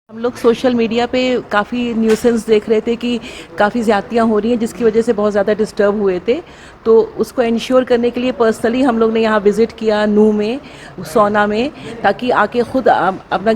हम लोग social media पे काफ़ी न्यूसेंस देख रहे थे कि काफ़ी ज़्यादतियाँ हो रही हैं जिसकी वजह से बहुत ज़्यादा डिस्टर्ब हुए थे। तो उसको इंश्योर करने के लिए पर्सनली हम लोग ने यहाँ विज़िट किया नूह में, सोना में, ताकि आके खुद अपना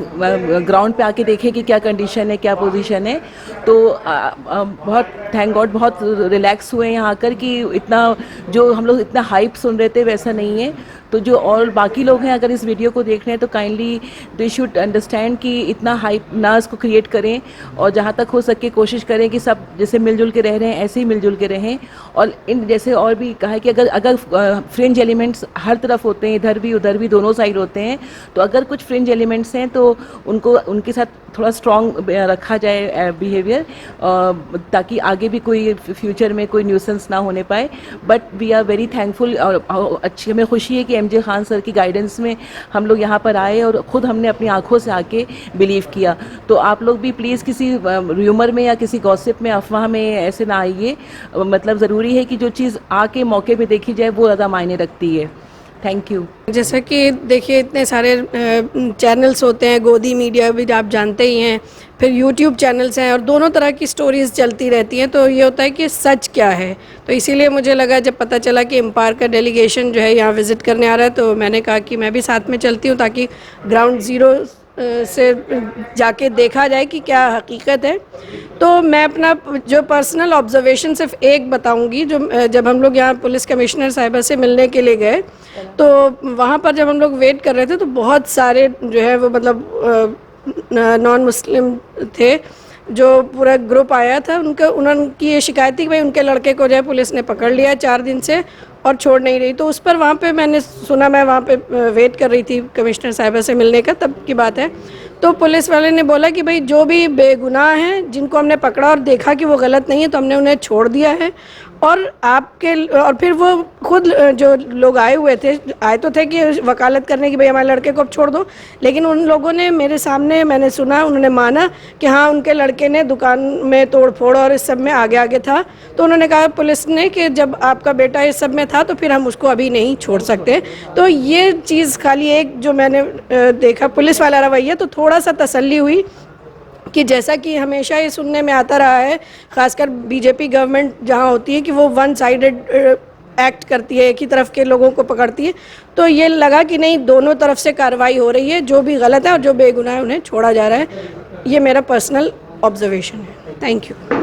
ग्राउंड पे आके देखें कि क्या कंडीशन है, क्या पोजीशन है। तो बहुत थैंक गॉड बहुत रिलैक्स हुए यहाँ आकर कि इतना जो हम लोग इतना हाइप सुन रहे थे वैसा नहीं है। तो जो और बाकी लोग हैं अगर इस वीडियो को देख रहे हैं तो काइंडली दे शुड अंडरस्टैंड कि इतना हाइप ना इसको क्रिएट करें, और जहाँ तक हो सके कोशिश करें कि सब जैसे मिलजुल के रह रहे हैं ऐसे ही मिलजुल के रहें। और इन जैसे और भी कहा है कि अगर अगर फ्रिंज एलिमेंट्स हर तरफ होते हैं, इधर भी उधर भी दोनों साइड होते हैं, तो अगर कुछ फ्रिंज एलिमेंट्स हैं तो उनको उनके साथ थोड़ा स्ट्रॉन्ग रखा जाए बिहेवियर, ताकि आगे भी कोई फ्यूचर में कोई न्यूसेंस ना होने पाए। But we are very thankful और अच्छी हमें खुशी है कि एमजे खान सर की गाइडेंस में हम लोग यहाँ पर आए और ख़ुद हमने अपनी आंखों से आके बिलीव किया। तो आप लोग भी प्लीज़ किसी र्यूमर में या किसी गॉसिप में, अफवाह में ऐसे ना आइए। मतलब ज़रूरी है कि जो चीज़ आके मौके पे देखी जाए वो ज़्यादा मायने रखती है। Thank you. जैसा कि देखिए इतने सारे चैनल्स होते हैं, गोदी मीडिया भी आप जानते ही हैं, फिर यूट्यूब चैनल्स हैं और दोनों तरह की स्टोरीज़ चलती रहती हैं। तो ये होता है कि सच क्या है, तो इसीलिए मुझे लगा जब पता चला कि एम्पायर का डेलीगेशन जो है यहाँ विज़िट करने आ रहा है, तो मैंने कहा कि मैं भी साथ में चलती हूँ ताकि ग्राउंड ज़ीरो से जाके देखा जाए कि क्या हकीकत है। तो मैं अपना जो पर्सनल ऑब्जर्वेशन सिर्फ एक बताऊंगी। जो जब हम लोग यहाँ पुलिस कमिश्नर साहिबा से मिलने के लिए गए, तो वहाँ पर जब हम लोग वेट कर रहे थे तो बहुत सारे जो है वो मतलब नॉन मुस्लिम थे, जो पूरा ग्रुप आया था। उनकी ये शिकायत थी कि भाई उनके लड़के को जो है पुलिस ने पकड़ लिया 4 दिन से और छोड़ नहीं रही। तो उस पर वहाँ पे मैंने सुना, मैं वहाँ पे वेट कर रही थी कमिश्नर साहिबा से मिलने का, तब की बात है। तो पुलिस वाले ने बोला कि भाई जो भी बेगुनाह हैं, जिनको हमने पकड़ा और देखा कि वो गलत नहीं है, तो हमने उन्हें छोड़ दिया है। और फिर वो खुद जो लोग आए तो थे कि वकालत करने की भाई हमारे लड़के को अब छोड़ दो, लेकिन उन लोगों ने मेरे सामने, मैंने सुना, उन्होंने माना कि हाँ उनके लड़के ने दुकान में तोड़ फोड़ और इस सब में आगे आगे था। तो उन्होंने कहा पुलिस ने कि जब आपका बेटा इस सब में था तो फिर हम उसको अभी नहीं छोड़ सकते। तो ये चीज़ खाली एक जो मैंने देखा पुलिस वाला रवैया, तो थोड़ा सा तसल्ली हुई कि जैसा कि हमेशा ये सुनने में आता रहा है, ख़ासकर बीजेपी गवर्नमेंट जहाँ होती है कि वो वन साइडेड एक्ट करती है, एक ही तरफ के लोगों को पकड़ती है। तो ये लगा कि नहीं, दोनों तरफ से कार्रवाई हो रही है, जो भी गलत है और जो बेगुनाह है उन्हें छोड़ा जा रहा है। ये मेरा पर्सनल ऑब्जर्वेशन है। Thank you.